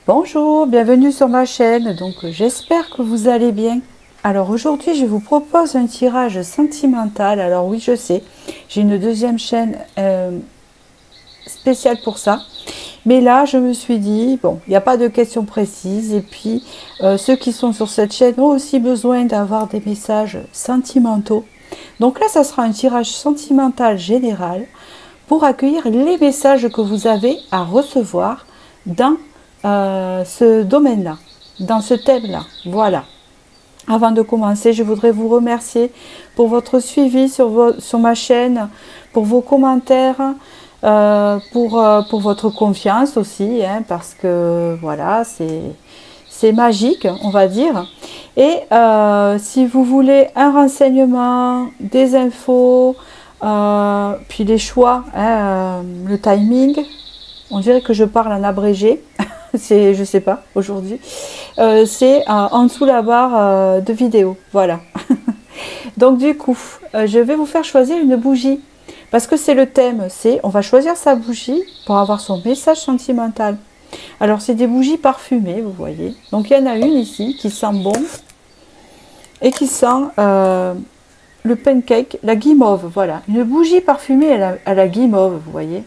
Bonjour, bienvenue sur ma chaîne. Donc j'espère que vous allez bien. Alors aujourd'hui je vous propose un tirage sentimental. Alors oui, je sais, j'ai une deuxième chaîne spéciale pour ça. Mais là je me suis dit, bon, il n'y a pas de questions précises. Et puis ceux qui sont sur cette chaîne ont aussi besoin d'avoir des messages sentimentaux. Donc là ça sera un tirage sentimental général pour accueillir les messages que vous avez à recevoir dans ce domaine-là, dans ce thème-là. Voilà. Avant de commencer, je voudrais vous remercier pour votre suivi sur ma chaîne, pour vos commentaires, pour votre confiance aussi, hein, parce que voilà, c'est magique, on va dire. Et si vous voulez un renseignement, des infos, puis les choix, hein, le timing, on dirait que je parle en abrégé. C'est, je sais pas, aujourd'hui, c'est en dessous la barre de vidéo, voilà. Donc du coup, je vais vous faire choisir une bougie, parce que c'est le thème, c'est, on va choisir sa bougie pour avoir son message sentimental. Alors c'est des bougies parfumées, vous voyez, donc il y en a une ici qui sent bon, et qui sent le pancake, la guimauve, voilà, une bougie parfumée à la guimauve, vous voyez.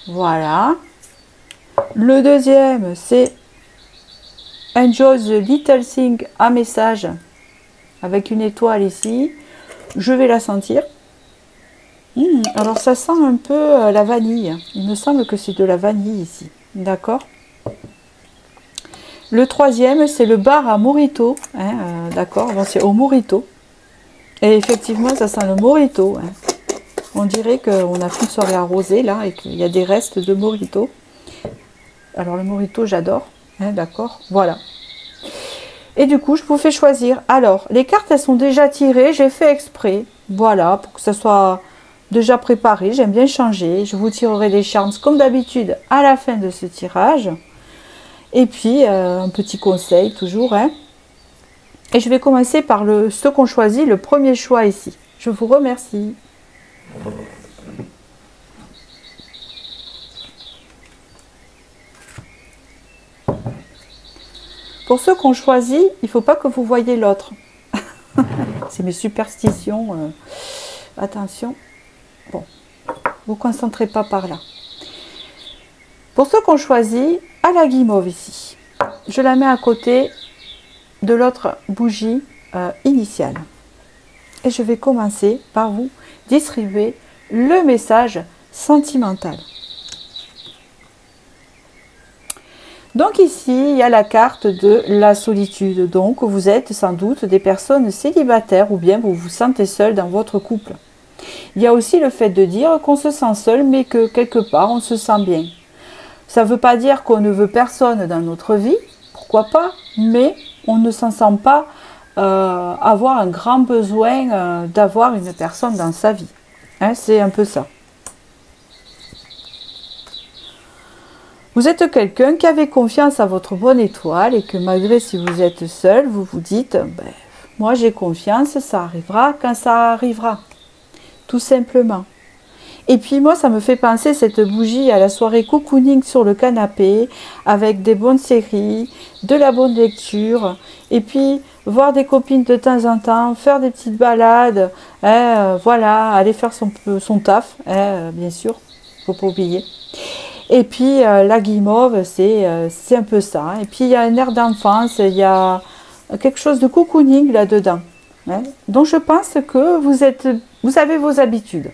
Voilà. Le deuxième, c'est Enjoy the Little Thing, un message avec une étoile ici. Je vais la sentir. Alors ça sent un peu la vanille. Il me semble que c'est de la vanille ici. D'accord. Le troisième, c'est le bar à mojito. Hein, d'accord, bon, c'est au mojito. Et effectivement, ça sent le mojito. Hein. On dirait qu'on a fait une soirée arrosée là et qu'il y a des restes de mojito. Alors le mojito j'adore, hein, d'accord, voilà. Et du coup je vous fais choisir. Alors les cartes elles sont déjà tirées, j'ai fait exprès, voilà, pour que ça soit déjà préparé. J'aime bien changer. Je vous tirerai des charms comme d'habitude à la fin de ce tirage. Et puis un petit conseil toujours, hein. Et je vais commencer par ceux qu'on choisit, le premier choix ici. Je vous remercie. Pour ceux qu'on choisit, il ne faut pas que vous voyez l'autre. C'est mes superstitions. Attention. Bon, vous ne concentrez pas par là. Pour ceux qu'on choisit, à la guimauve ici. Je la mets à côté de l'autre bougie initiale. Et je vais commencer par vous distribuer le message sentimental. Donc ici, il y a la carte de la solitude. Donc vous êtes sans doute des personnes célibataires ou bien vous vous sentez seul dans votre couple. Il y a aussi le fait de dire qu'on se sent seul mais que quelque part on se sent bien. Ça ne veut pas dire qu'on ne veut personne dans notre vie, pourquoi pas, mais on ne s'en sent pas avoir un grand besoin d'avoir une personne dans sa vie. Hein, c'est un peu ça. Vous êtes quelqu'un qui avait confiance à votre bonne étoile et que malgré si vous êtes seul, vous vous dites, ben, moi j'ai confiance, ça arrivera quand ça arrivera. Tout simplement. Et puis moi ça me fait penser cette bougie à la soirée cocooning sur le canapé, avec des bonnes séries, de la bonne lecture, et puis voir des copines de temps en temps, faire des petites balades, hein, voilà, aller faire son taf, hein, bien sûr, faut pas oublier. Et puis la guimauve, c'est un peu ça. Et puis il y a un air d'enfance, il y a quelque chose de cocooning là-dedans. Hein. Donc je pense que vous avez vos habitudes.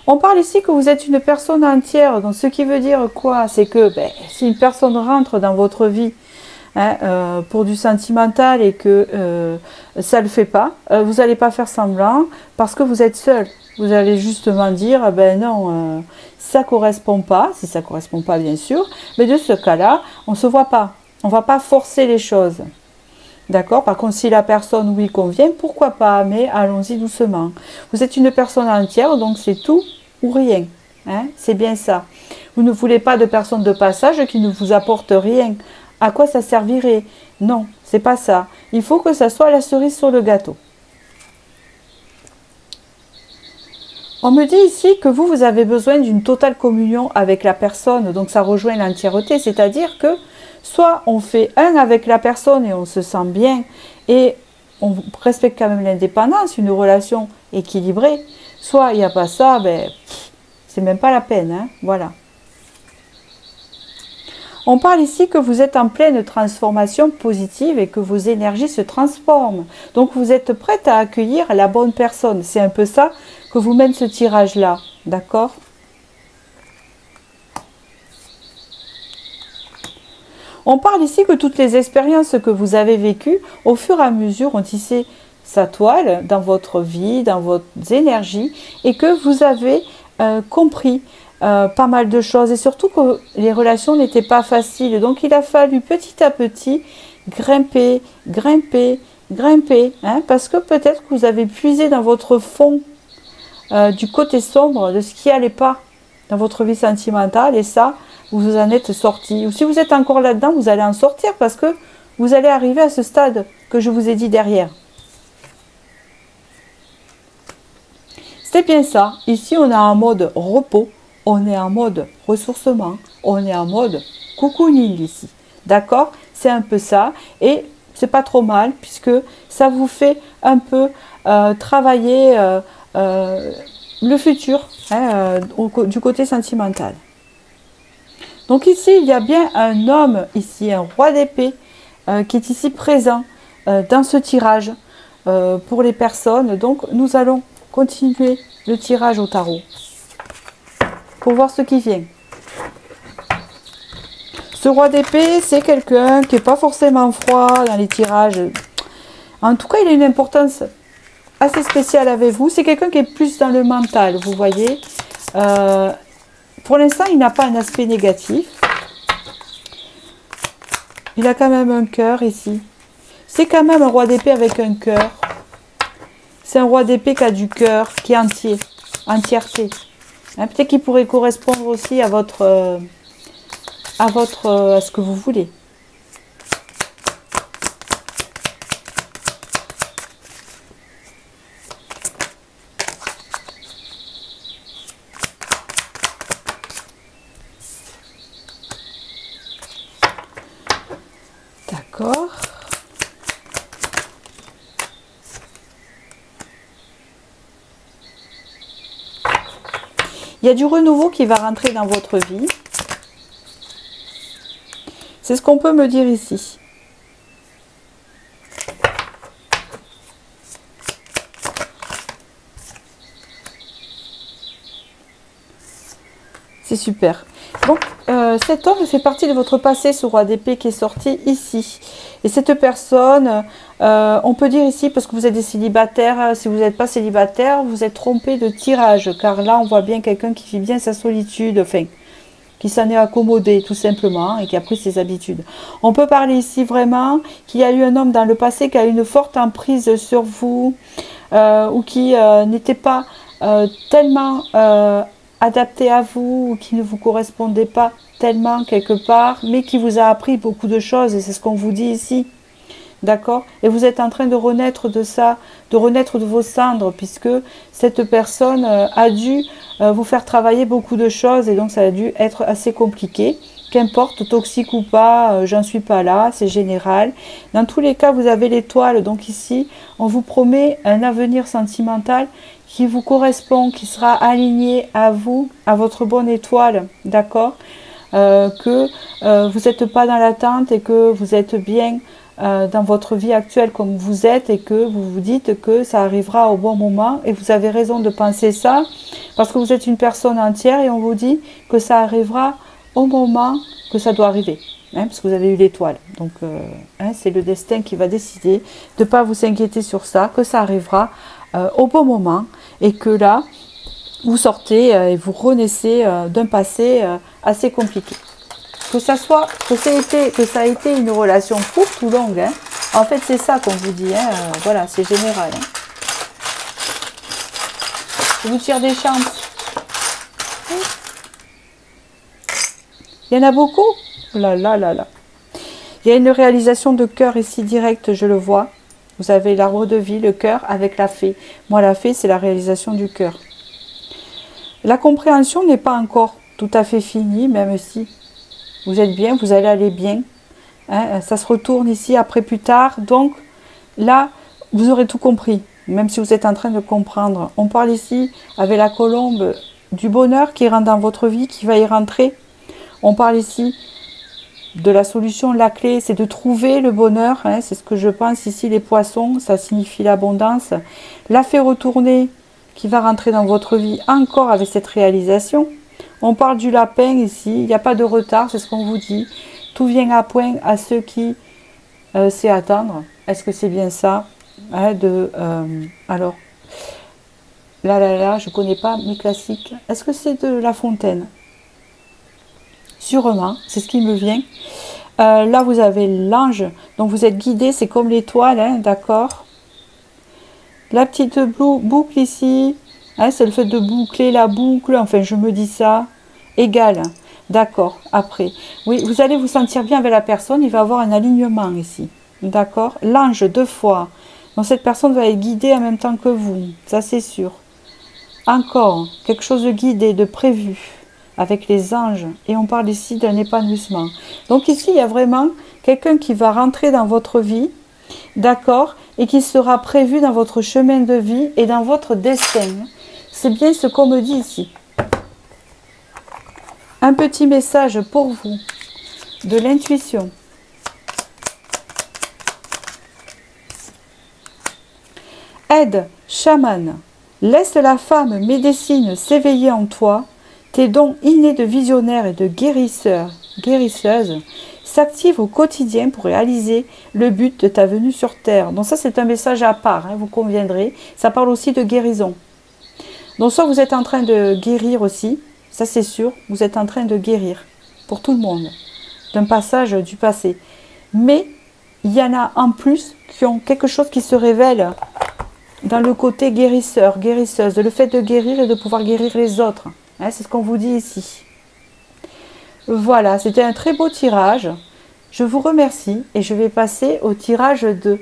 On parle ici que vous êtes une personne entière. Donc ce qui veut dire quoi? C'est que ben, si une personne rentre dans votre vie, hein, pour du sentimental et que ça ne le fait pas, vous n'allez pas faire semblant parce que vous êtes seul. Vous allez justement dire, ben non, ça ne correspond pas, si ça ne correspond pas bien sûr, mais de ce cas-là, on ne se voit pas. On ne va pas forcer les choses. D'accord? Par contre, si la personne lui convient, pourquoi pas, mais allons-y doucement. Vous êtes une personne entière, donc c'est tout ou rien. Hein? C'est bien ça. Vous ne voulez pas de personne de passage qui ne vous apporte rien. À quoi ça servirait? Non, c'est pas ça. Il faut que ça soit la cerise sur le gâteau. On me dit ici que vous avez besoin d'une totale communion avec la personne, donc ça rejoint l'entièreté, c'est-à-dire que soit on fait un avec la personne et on se sent bien et on respecte quand même l'indépendance, une relation équilibrée, soit il n'y a pas ça, ben, c'est même pas la peine, hein, voilà. On parle ici que vous êtes en pleine transformation positive et que vos énergies se transforment. Donc vous êtes prête à accueillir la bonne personne. C'est un peu ça que vous mène ce tirage-là, d'accord? On parle ici que toutes les expériences que vous avez vécues, au fur et à mesure, ont tissé sa toile dans votre vie, dans vos énergies, et que vous avez compris pas mal de choses, et surtout que les relations n'étaient pas faciles. Donc il a fallu petit à petit grimper, grimper, grimper, hein, parce que peut-être que vous avez puisé dans votre fond du côté sombre de ce qui n'allait pas dans votre vie sentimentale, et ça, vous en êtes sorti. Ou si vous êtes encore là-dedans, vous allez en sortir parce que vous allez arriver à ce stade que je vous ai dit derrière. C'est bien ça. Ici, on est en mode repos, on est en mode ressourcement, on est en mode cocooning ici. D'accord? C'est un peu ça. Et c'est pas trop mal puisque ça vous fait un peu travailler le futur, hein, du côté sentimental. Donc ici, il y a bien un homme, ici, un roi d'épée, qui est ici présent dans ce tirage pour les personnes. Donc nous allons continuer le tirage au tarot pour voir ce qui vient. Ce roi d'épée, c'est quelqu'un qui n'est pas forcément froid dans les tirages. En tout cas, il a une importance assez spéciale avec vous. C'est quelqu'un qui est plus dans le mental, vous voyez. Pour l'instant, il n'a pas un aspect négatif. Il a quand même un cœur ici. C'est quand même un roi d'épée avec un cœur. C'est un roi d'épée qui a du cœur, qui est entier, entièreté. Hein, peut-être qu'il pourrait correspondre aussi à à ce que vous voulez. D'accord. Il y a du renouveau qui va rentrer dans votre vie. C'est ce qu'on peut me dire ici. C'est super. Donc, cet homme fait partie de votre passé, ce roi d'épée qui est sorti ici. Et cette personne, on peut dire ici, parce que vous êtes des célibataires, si vous n'êtes pas célibataire, vous êtes trompé de tirage. Car là, on voit bien quelqu'un qui vit bien sa solitude, enfin, qui s'en est accommodé tout simplement et qui a pris ses habitudes. On peut parler ici vraiment qu'il y a eu un homme dans le passé qui a eu une forte emprise sur vous ou qui n'était pas tellement adapté à vous ou qui ne vous correspondait pas tellement quelque part, mais qui vous a appris beaucoup de choses et c'est ce qu'on vous dit ici. D'accord? Et vous êtes en train de renaître de ça, de renaître de vos cendres, puisque cette personne a dû vous faire travailler beaucoup de choses et donc ça a dû être assez compliqué. Qu'importe, toxique ou pas, j'en suis pas là, c'est général. Dans tous les cas, vous avez l'étoile, donc ici, on vous promet un avenir sentimental qui vous correspond, qui sera aligné à vous, à votre bonne étoile, d'accord? Que vous n'êtes pas dans l'attente et que vous êtes bien dans votre vie actuelle comme vous êtes et que vous vous dites que ça arrivera au bon moment et vous avez raison de penser ça parce que vous êtes une personne entière et on vous dit que ça arrivera au moment que ça doit arriver, hein, parce que vous avez eu l'étoile. Donc hein, c'est le destin qui va décider de ne pas vous inquiéter sur ça, que ça arrivera au bon moment et que là vous sortez et vous renaissez d'un passé assez compliqué. Que ça a été une relation courte ou longue, hein. En fait c'est ça qu'on vous dit, hein. Voilà, c'est général. Hein. Je vous tire des chances. Il y en a beaucoup. Là, là, là, là. Il y a une réalisation de cœur ici directe, je le vois. Vous avez l'arbre de vie, le cœur avec la fée. Moi la fée c'est la réalisation du cœur. La compréhension n'est pas encore tout à fait finie, même si vous êtes bien, vous allez aller bien. Hein, ça se retourne ici après plus tard. Donc là, vous aurez tout compris, même si vous êtes en train de comprendre. On parle ici avec la colombe du bonheur qui rentre dans votre vie, qui va y rentrer. On parle ici de la solution, la clé, c'est de trouver le bonheur. Hein, c'est ce que je pense ici, les poissons, ça signifie l'abondance. La fée retournée qui va rentrer dans votre vie encore avec cette réalisation. On parle du lapin ici, il n'y a pas de retard, c'est ce qu'on vous dit. Tout vient à point à ceux qui sait attendre. Est-ce que c'est bien ça hein, alors, là, je ne connais pas mes classiques. Est-ce que c'est de La Fontaine? Sûrement, c'est ce qui me vient. Là, vous avez l'ange, donc vous êtes guidé, c'est comme l'étoile, hein, d'accord. La petite boucle ici, hein, c'est le fait de boucler la boucle, enfin je me dis ça, égal, d'accord, après. Oui, vous allez vous sentir bien avec la personne, il va avoir un alignement ici, d'accord. L'ange 2 fois, donc cette personne va être guidée en même temps que vous, ça c'est sûr. Encore, quelque chose de guidé, de prévu, avec les anges, et on parle ici d'un épanouissement. Donc ici, il y a vraiment quelqu'un qui va rentrer dans votre vie, d'accord, et qui sera prévu dans votre chemin de vie et dans votre destin. C'est bien ce qu'on me dit ici. Un petit message pour vous, de l'intuition. Aide, chaman, laisse la femme médecine s'éveiller en toi. Tes dons innés de visionnaire et de guérisseuse s'activent au quotidien pour réaliser le but de ta venue sur Terre. Donc ça, c'est un message à part, hein, vous conviendrez. Ça parle aussi de guérison. Donc soit vous êtes en train de guérir aussi, ça c'est sûr, vous êtes en train de guérir pour tout le monde, d'un passage du passé. Mais il y en a en plus qui ont quelque chose qui se révèle dans le côté guérisseur, guérisseuse, le fait de guérir et de pouvoir guérir les autres. Hein, c'est ce qu'on vous dit ici. Voilà, c'était un très beau tirage. Je vous remercie et je vais passer au tirage 2.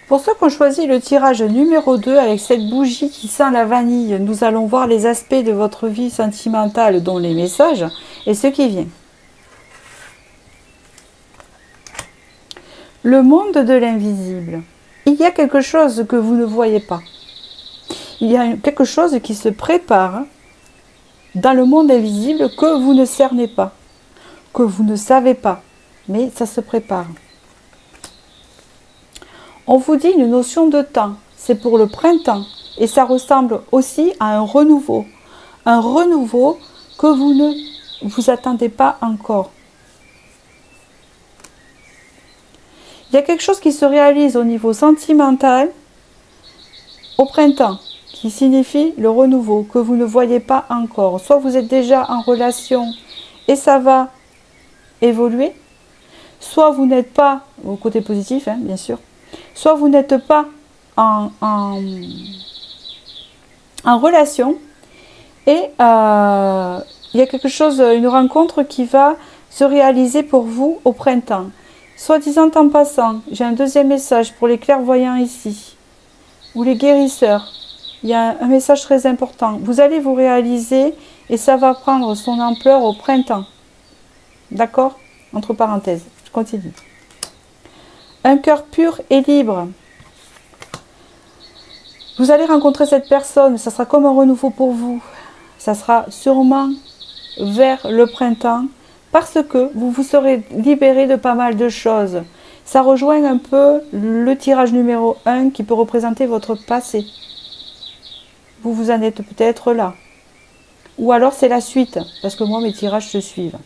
Pour ceux qui ont choisi le tirage numéro 2 avec cette bougie qui sent la vanille, nous allons voir les aspects de votre vie sentimentale, dont les messages et ce qui vient. Le monde de l'invisible. Il y a quelque chose que vous ne voyez pas. Il y a quelque chose qui se prépare dans le monde invisible que vous ne cernez pas, que vous ne savez pas, mais ça se prépare. On vous dit une notion de temps, c'est pour le printemps, et ça ressemble aussi à un renouveau que vous ne vous attendez pas encore. Il y a quelque chose qui se réalise au niveau sentimental au printemps, qui signifie le renouveau, que vous ne voyez pas encore. Soit vous êtes déjà en relation et ça va évoluer, soit vous n'êtes pas, au côté positif, hein, bien sûr, soit vous n'êtes pas en relation et il y a quelque chose, une rencontre qui va se réaliser pour vous au printemps. Soit disant en passant, j'ai un deuxième message pour les clairvoyants ici, ou les guérisseurs. Il y a un message très important. Vous allez vous réaliser et ça va prendre son ampleur au printemps. D'accord? Entre parenthèses, je continue. Un cœur pur et libre. Vous allez rencontrer cette personne, ça sera comme un renouveau pour vous. Ça sera sûrement vers le printemps parce que vous vous serez libéré de pas mal de choses. Ça rejoint un peu le tirage numéro 1 qui peut représenter votre passé. Vous en êtes peut-être là. Ou alors c'est la suite, parce que moi mes tirages se suivent.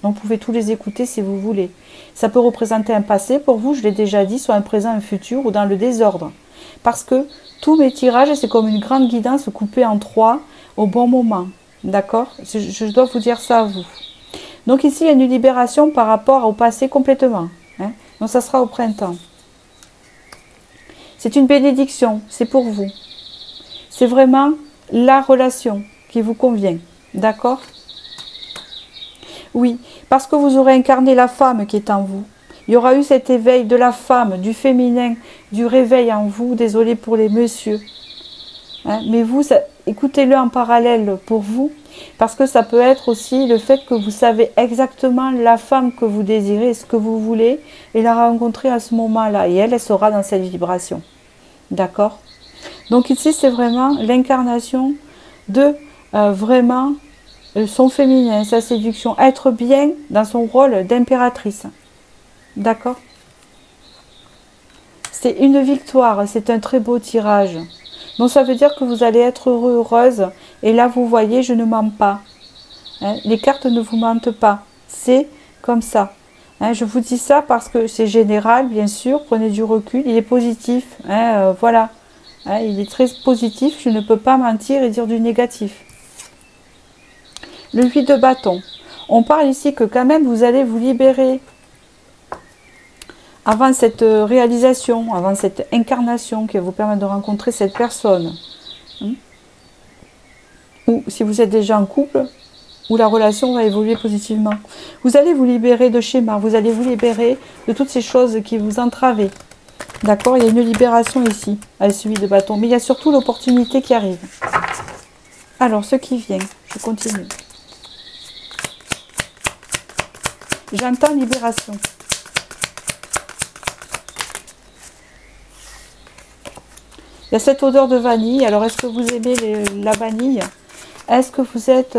Donc vous pouvez tous les écouter si vous voulez. Ça peut représenter un passé pour vous, je l'ai déjà dit, soit un présent, un futur ou dans le désordre. Parce que tous mes tirages, c'est comme une grande guidance coupée en 3 au bon moment. D'accord? Je dois vous dire ça à vous. Donc ici, il y a une libération par rapport au passé complètement. Hein? Donc ça sera au printemps. C'est une bénédiction, c'est pour vous. C'est vraiment la relation qui vous convient. D'accord? Oui, parce que vous aurez incarné la femme qui est en vous. Il y aura eu cet éveil de la femme, du féminin, du réveil en vous. Désolée pour les messieurs. hein. Mais vous, écoutez-le en parallèle pour vous, parce que ça peut être aussi le fait que vous savez exactement la femme que vous désirez, ce que vous voulez, et la rencontrer à ce moment-là. Et elle sera dans cette vibration. D'accord? Donc ici, c'est vraiment l'incarnation de vraiment son féminin, sa séduction, être bien dans son rôle d'impératrice. D'accord? C'est une victoire, c'est un très beau tirage. Donc ça veut dire que vous allez être heureux, heureuse. Et là, vous voyez, je ne mens pas. Hein, les cartes ne vous mentent pas. C'est comme ça. Hein, je vous dis ça parce que c'est général, bien sûr. Prenez du recul. Il est positif. Hein, voilà. Hein, il est très positif. Je ne peux pas mentir et dire du négatif. Le 8 de bâton. On parle ici que quand même, vous allez vous libérer avant cette réalisation, avant cette incarnation qui va vous permettre de rencontrer cette personne. Ou si vous êtes déjà en couple, où la relation va évoluer positivement. Vous allez vous libérer de schémas, vous allez vous libérer de toutes ces choses qui vous entravaient. D'accord? Il y a une libération ici, avec celui de bâton. Mais il y a surtout l'opportunité qui arrive. Alors, ce qui vient, je continue. J'entends libération. Il y a cette odeur de vanille. Alors, est-ce que vous aimez la vanille? Est-ce que vous êtes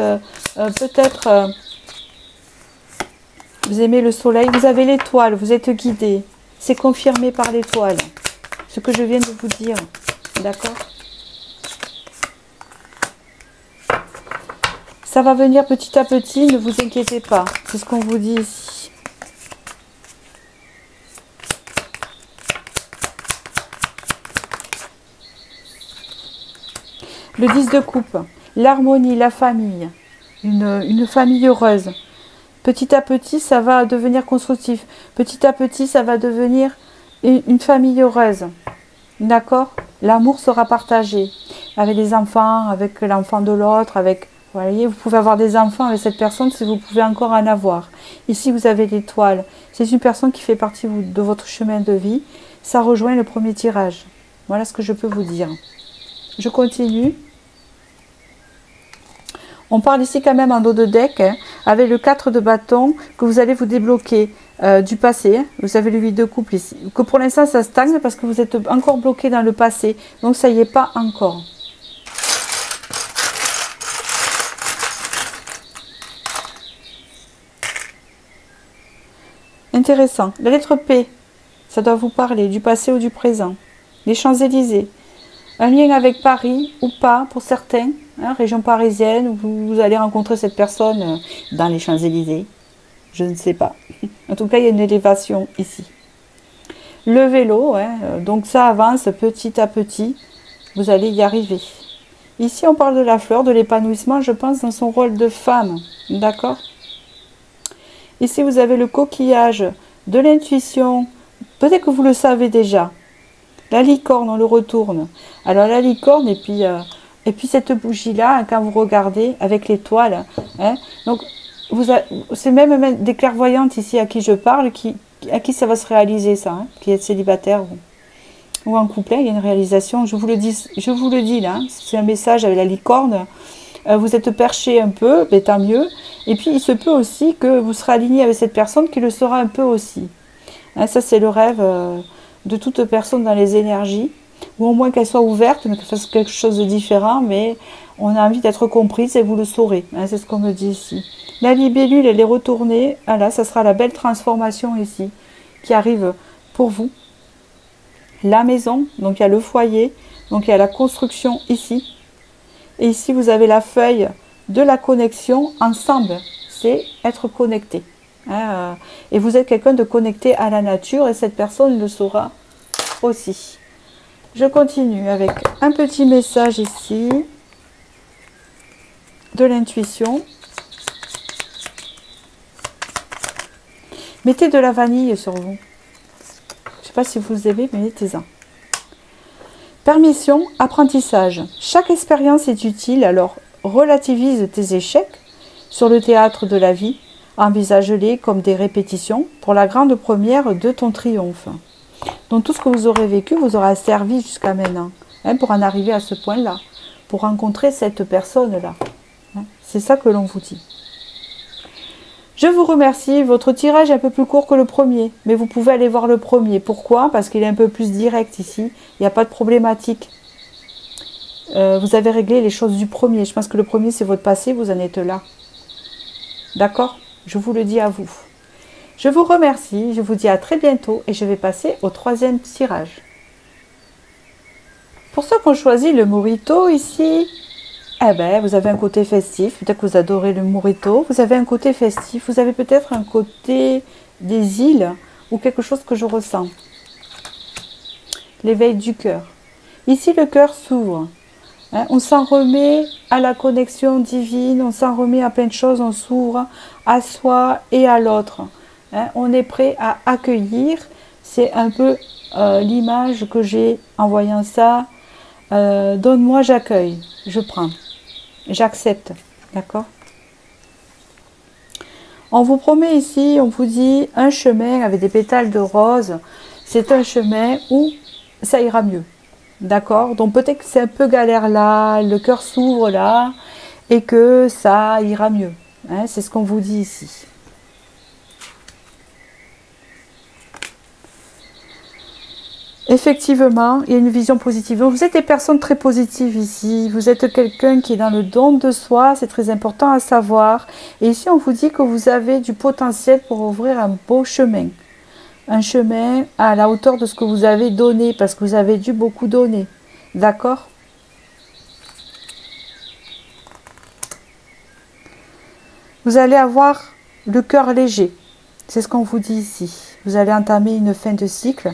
peut-être... vous aimez le soleil? Vous avez l'étoile, vous êtes guidé. C'est confirmé par l'étoile. Ce que je viens de vous dire. D'accord? Ça va venir petit à petit, ne vous inquiétez pas. C'est ce qu'on vous dit ici. Le 10 de coupe. L'harmonie, la famille. Une famille heureuse. Petit à petit, ça va devenir constructif. Petit à petit, ça va devenir une famille heureuse. D'accord? L'amour sera partagé. Avec les enfants, avec l'enfant de l'autre, avec... Vous voyez, vous pouvez avoir des enfants avec cette personne si vous pouvez encore en avoir. Ici, vous avez l'étoile. C'est une personne qui fait partie de votre chemin de vie. Ça rejoint le premier tirage. Voilà ce que je peux vous dire. Je continue. On parle ici quand même en dos de deck, hein, avec le 4 de bâton, que vous allez vous débloquer du passé. Hein. Vous avez le 8 de couple ici. Que pour l'instant, ça stagne parce que vous êtes encore bloqué dans le passé. Donc, ça y est pas encore. Intéressant. La lettre P, ça doit vous parler du passé ou du présent. Les Champs-Élysées. Un lien avec Paris ou pas pour certains. Hein, région parisienne, où vous allez rencontrer cette personne dans les Champs-Élysées. Je ne sais pas. En tout cas, il y a une élévation ici. Le vélo, hein, donc ça avance petit à petit. Vous allez y arriver. Ici, on parle de la fleur, de l'épanouissement, je pense, dans son rôle de femme. D'accord? Ici, vous avez le coquillage, de l'intuition. Peut-être que vous le savez déjà. La licorne, on le retourne. Alors, la licorne, et puis cette bougie-là, quand vous regardez, avec l'étoile. Hein, donc, c'est même des clairvoyantes ici à qui je parle, à qui ça va se réaliser, ça. Hein, qui est célibataire ou en couplet, il y a une réalisation. Je vous le dis là, hein, c'est un message avec la licorne. Vous êtes perché un peu, mais tant mieux. Et puis, il se peut aussi que vous serez aligné avec cette personne qui le sera un peu aussi. Hein, ça, c'est le rêve de toute personne dans les énergies. Ou au moins qu'elle soit ouverte, mais qu'elle fasse quelque chose de différent. Mais on a envie d'être comprise et vous le saurez. Hein, c'est ce qu'on me dit ici. La libellule, elle est retournée. Voilà, ça sera la belle transformation ici qui arrive pour vous. La maison, donc il y a le foyer. Donc il y a la construction ici. Et ici, vous avez la feuille de la connexion ensemble. C'est être connecté. Hein, et vous êtes quelqu'un de connecté à la nature et cette personne le saura aussi. Je continue avec un petit message ici de l'intuition. Mettez de la vanille sur vous. Je ne sais pas si vous aimez, mais mettez-en. Permission, apprentissage. Chaque expérience est utile, alors relativise tes échecs sur le théâtre de la vie. Envisage-les comme des répétitions pour la grande première de ton triomphe. Donc tout ce que vous aurez vécu vous aura servi jusqu'à maintenant. hein, pour en arriver à ce point-là, pour rencontrer cette personne-là. Hein. C'est ça que l'on vous dit. Je vous remercie. Votre tirage est un peu plus court que le premier, mais vous pouvez aller voir le premier. Pourquoi? Parce qu'il est un peu plus direct ici. Il n'y a pas de problématique. Vous avez réglé les choses du premier. Je pense que le premier, c'est votre passé. Vous en êtes là. D'accord? Je vous le dis à vous. Je vous remercie. Je vous dis à très bientôt et je vais passer au troisième tirage. Pour ceux qui ont choisi le Morito ici, eh ben, vous avez un côté festif, peut-être que vous adorez le Morito, vous avez un côté festif, vous avez peut-être un côté des îles ou quelque chose que je ressens. L'éveil du cœur. Ici, le cœur s'ouvre. Hein, on s'en remet à la connexion divine, on s'en remet à plein de choses, on s'ouvre à soi et à l'autre. Hein, on est prêt à accueillir. C'est un peu l'image que j'ai en voyant ça. Donne-moi, j'accueille, je prends. J'accepte, d'accord? On vous promet ici, on vous dit un chemin avec des pétales de rose. C'est un chemin où ça ira mieux, d'accord? Donc peut-être que c'est un peu galère là, le cœur s'ouvre là, et que ça ira mieux. Hein, c'est ce qu'on vous dit ici. Effectivement, il y a une vision positive. Donc, vous êtes des personnes très positives ici. Vous êtes quelqu'un qui est dans le don de soi. C'est très important à savoir. Et ici, on vous dit que vous avez du potentiel pour ouvrir un beau chemin. Un chemin à la hauteur de ce que vous avez donné. Parce que vous avez dû beaucoup donner. D'accord? Vous allez avoir le cœur léger. C'est ce qu'on vous dit ici. Vous allez entamer une fin de cycle.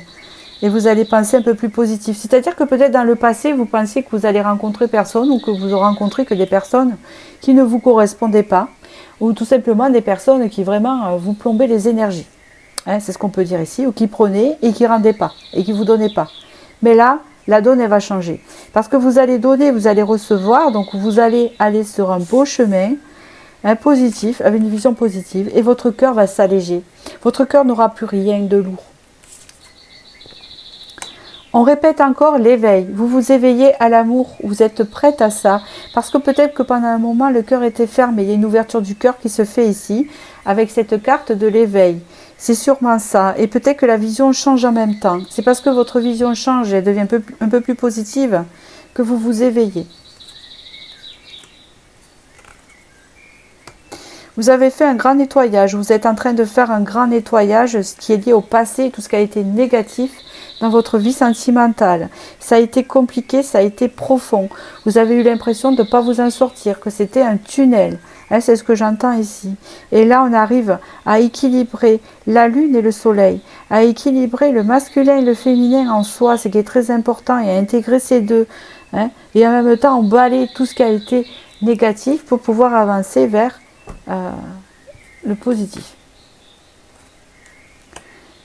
Et vous allez penser un peu plus positif. C'est-à-dire que peut-être dans le passé, vous pensiez que vous allez rencontrer personne ou que vous aurez rencontré que des personnes qui ne vous correspondaient pas ou tout simplement des personnes qui vraiment vous plombaient les énergies. Hein, c'est ce qu'on peut dire ici. Ou qui prenaient et qui ne rendaient pas et qui ne vous donnaient pas. Mais là, la donne, elle va changer. Parce que vous allez donner, vous allez recevoir. Donc, vous allez aller sur un beau chemin, un positif, avec une vision positive. Et votre cœur va s'alléger. Votre cœur n'aura plus rien de lourd. On répète encore l'éveil. Vous vous éveillez à l'amour. Vous êtes prête à ça. Parce que peut-être que pendant un moment, le cœur était fermé. Il y a une ouverture du cœur qui se fait ici, avec cette carte de l'éveil. C'est sûrement ça. Et peut-être que la vision change en même temps. C'est parce que votre vision change et elle devient un peu plus positive que vous vous éveillez. Vous avez fait un grand nettoyage. Vous êtes en train de faire un grand nettoyage, ce qui est lié au passé, tout ce qui a été négatif dans votre vie sentimentale. Ça a été compliqué, ça a été profond. Vous avez eu l'impression de ne pas vous en sortir, que c'était un tunnel. Hein, c'est ce que j'entends ici. Et là, on arrive à équilibrer la lune et le soleil, à équilibrer le masculin et le féminin en soi, ce qui est très important, et à intégrer ces deux. Hein, et en même temps, on balaye tout ce qui a été négatif pour pouvoir avancer vers le positif.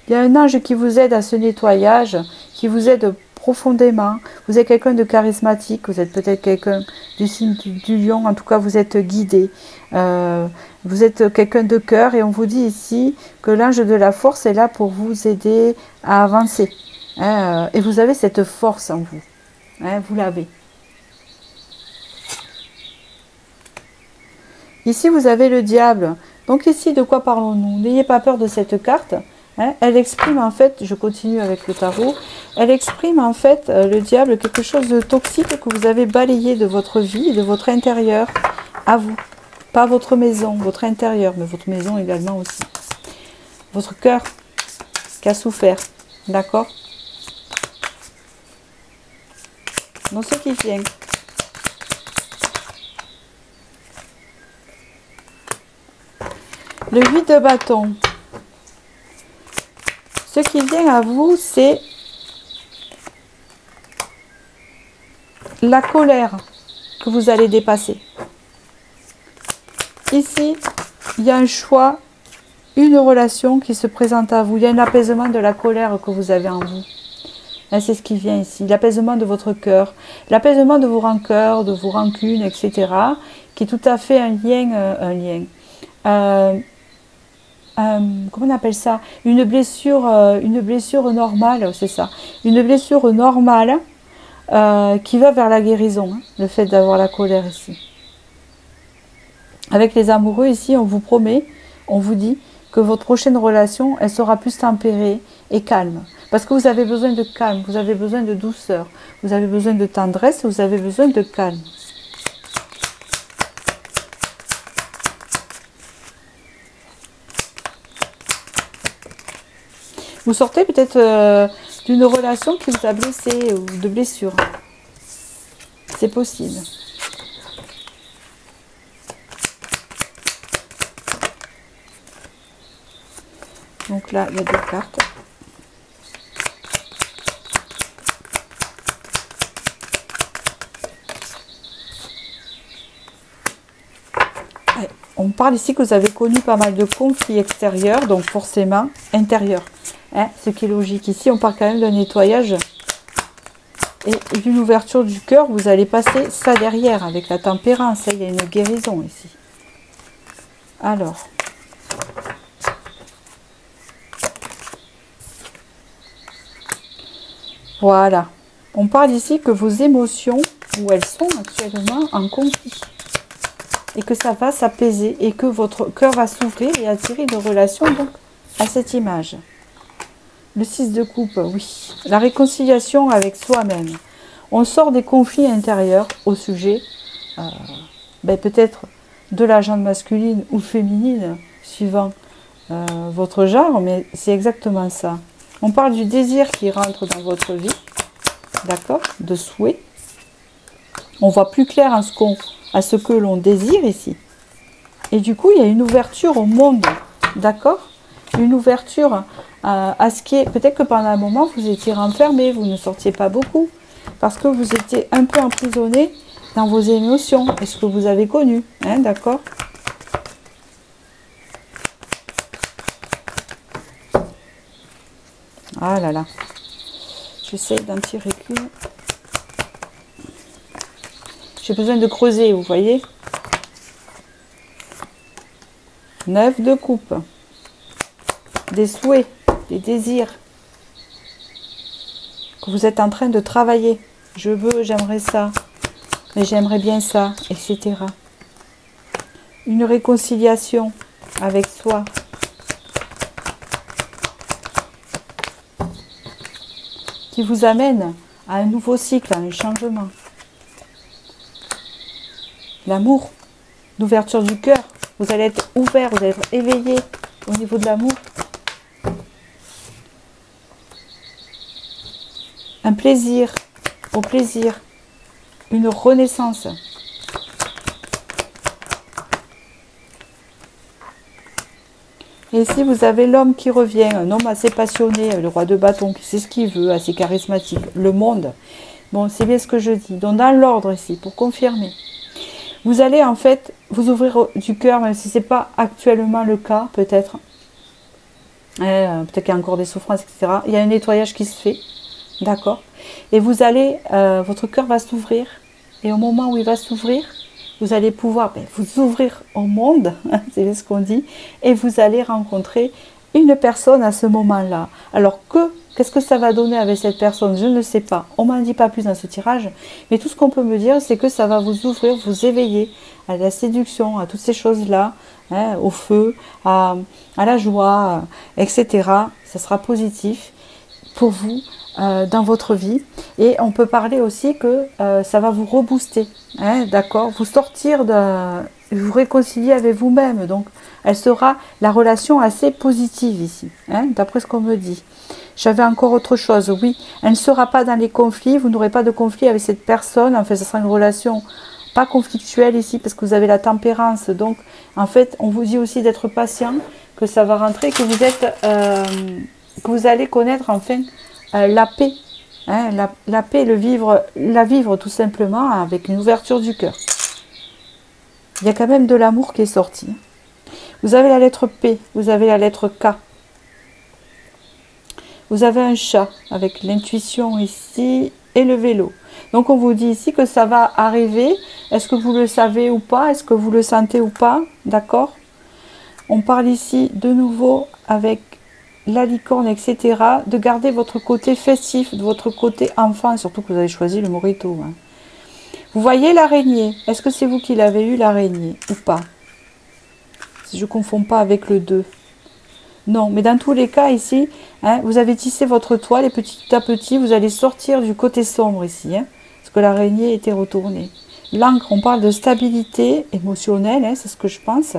Il y a un ange qui vous aide à ce nettoyage, qui vous aide profondément. Vous êtes quelqu'un de charismatique, vous êtes peut-être quelqu'un du signe du lion, en tout cas vous êtes guidé. Vous êtes quelqu'un de cœur et on vous dit ici que l'ange de la force est là pour vous aider à avancer. Hein, et vous avez cette force en vous. Hein, vous l'avez. Ici, vous avez le diable. Donc ici, de quoi parlons-nous? N'ayez pas peur de cette carte. Hein. Elle exprime en fait, je continue avec le tarot, elle exprime en fait, le diable, quelque chose de toxique que vous avez balayé de votre vie, de votre intérieur, à vous. Pas votre maison, votre intérieur, mais votre maison également aussi. Votre cœur qui a souffert. D'accord? Donc ce qui vient. Le 8 de bâton. Ce qui vient à vous, c'est la colère que vous allez dépasser. Ici, il y a un choix, une relation qui se présente à vous. Il y a un apaisement de la colère que vous avez en vous. C'est ce qui vient ici. L'apaisement de votre cœur, l'apaisement de vos rancœurs, de vos rancunes, etc. Qui est tout à fait un lien. Comment on appelle ça? Une blessure normale, c'est ça. Une blessure normale qui va vers la guérison, hein, le fait d'avoir la colère ici. Avec les amoureux ici, on vous promet, on vous dit que votre prochaine relation, elle sera plus tempérée et calme. Parce que vous avez besoin de calme, vous avez besoin de douceur, vous avez besoin de tendresse, vous avez besoin de calme. Vous sortez peut-être d'une relation qui vous a blessé ou de blessure. C'est possible. Donc là, il y a deux cartes. On parle ici que vous avez connu pas mal de conflits extérieurs, donc forcément intérieurs. Hein, ce qui est logique. Ici, on parle quand même d'un nettoyage et d'une ouverture du cœur. Vous allez passer ça derrière avec la tempérance. Il y a une guérison ici. Alors. Voilà. On parle ici que vos émotions, où elles sont actuellement en conflit. Et que ça va s'apaiser et que votre cœur va s'ouvrir et attirer de relations donc à cette image. Le 6 de coupe, oui. La réconciliation avec soi-même. On sort des conflits intérieurs au sujet peut-être de la jante masculine ou féminine, suivant votre genre, mais c'est exactement ça. On parle du désir qui rentre dans votre vie, d'accord, de souhait. On voit plus clair à ce que l'on désire ici. Et du coup, il y a une ouverture au monde, d'accord? Une ouverture à ce qui est... Peut-être que pendant un moment, vous étiez renfermé, vous ne sortiez pas beaucoup, parce que vous étiez un peu emprisonné dans vos émotions, et ce que vous avez connu, hein, d'accord? Ah là là. J'essaie d'en tirer qu'une. J'ai besoin de creuser, vous voyez. 9 de coupe. Des souhaits, des désirs. Que vous êtes en train de travailler. Je veux, j'aimerais ça. Mais j'aimerais bien ça, etc. Une réconciliation avec soi. Qui vous amène à un nouveau cycle, à un changement. L'amour, l'ouverture du cœur. Vous allez être ouvert, vous allez être éveillé au niveau de l'amour. Un plaisir, au plaisir. Une renaissance. Et ici, vous avez l'homme qui revient, un homme assez passionné, le roi de bâton, qui sait ce qu'il veut, assez charismatique. Le monde. Bon, c'est bien ce que je dis. Donc, dans l'ordre ici, pour confirmer. Vous allez en fait vous ouvrir du cœur, même si ce n'est pas actuellement le cas, peut-être. Peut-être qu'il y a encore des souffrances, etc. Il y a un nettoyage qui se fait, d'accord. Et vous allez, votre cœur va s'ouvrir. Et au moment où il va s'ouvrir, vous allez pouvoir vous ouvrir au monde, c'est ce qu'on dit. Et vous allez rencontrer une personne à ce moment-là. Alors qu'est-ce que ça va donner avec cette personne? Je ne sais pas. On ne m'en dit pas plus dans ce tirage. Mais tout ce qu'on peut me dire, c'est que ça va vous ouvrir, vous éveiller à la séduction, à toutes ces choses-là, hein, au feu, à la joie, etc. Ça sera positif pour vous dans votre vie. Et on peut parler aussi que ça va vous rebooster. Hein, d'accord? Vous sortir vous réconcilier avec vous-même. Donc, elle sera la relation assez positive ici, hein, d'après ce qu'on me dit. J'avais encore autre chose, oui. Elle ne sera pas dans les conflits, vous n'aurez pas de conflit avec cette personne. En fait, ce sera une relation pas conflictuelle ici, parce que vous avez la tempérance. Donc, en fait, on vous dit aussi d'être patient, que ça va rentrer, que vous êtes, que vous allez connaître enfin la paix. Hein, la paix, la vivre tout simplement avec une ouverture du cœur. Il y a quand même de l'amour qui est sorti. Vous avez la lettre P, vous avez la lettre K. Vous avez un chat avec l'intuition ici et le vélo. Donc on vous dit ici que ça va arriver. Est-ce que vous le savez ou pas? Est-ce que vous le sentez ou pas? D'accord? On parle ici de nouveau avec la licorne, etc., de garder votre côté festif, de votre côté enfant, surtout que vous avez choisi le Morito. Hein. Vous voyez l'araignée? Est-ce que c'est vous qui l'avez eu, l'araignée, ou pas? Si je ne confonds pas avec le 2. Non, mais dans tous les cas, ici, hein, vous avez tissé votre toile et petit à petit, vous allez sortir du côté sombre ici, hein, parce que l'araignée était retournée. L'encre, on parle de stabilité émotionnelle, hein, c'est ce que je pense,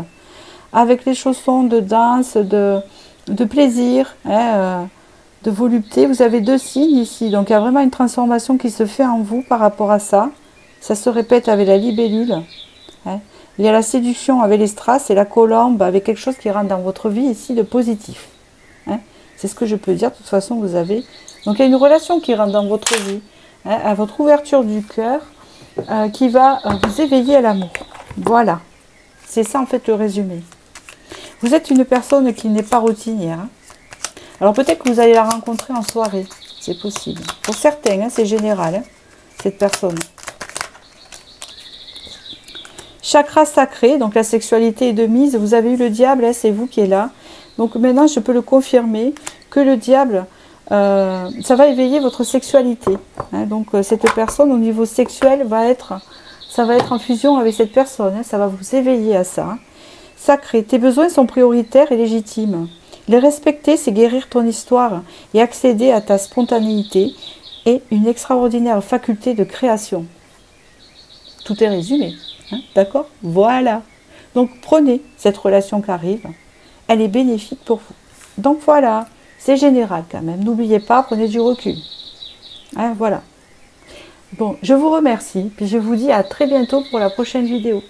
avec les chaussons de danse, de plaisir, hein, de volupté. Vous avez 2 signes ici, donc il y a vraiment une transformation qui se fait en vous par rapport à ça. Ça se répète avec la libellule. Hein. Il y a la séduction avec les strass et la colombe avec quelque chose qui rentre dans votre vie ici de positif. Hein. C'est ce que je peux dire. De toute façon, vous avez... Donc, il y a une relation qui rentre dans votre vie, hein, à votre ouverture du cœur, qui va vous éveiller à l'amour. Voilà. C'est ça, en fait, le résumé. Vous êtes une personne qui n'est pas routinière. Hein. Alors, peut-être que vous allez la rencontrer en soirée. C'est possible. Pour certains, hein, c'est général, hein, cette personne. Chakra sacré, donc la sexualité est de mise. Vous avez eu le diable, hein, c'est vous qui êtes là. Donc maintenant, je peux le confirmer que le diable, ça va éveiller votre sexualité. Hein. Donc cette personne, au niveau sexuel, ça va être en fusion avec cette personne. Hein. Ça va vous éveiller à ça. Hein. Sacré, tes besoins sont prioritaires et légitimes. Les respecter, c'est guérir ton histoire et accéder à ta spontanéité et une extraordinaire faculté de création. Tout est résumé. Hein, d'accord? Voilà. Donc, prenez cette relation qui arrive. Elle est bénéfique pour vous. Donc, voilà. C'est général quand même. N'oubliez pas, prenez du recul. Hein, voilà. Bon, je vous remercie. Puis je vous dis à très bientôt pour la prochaine vidéo.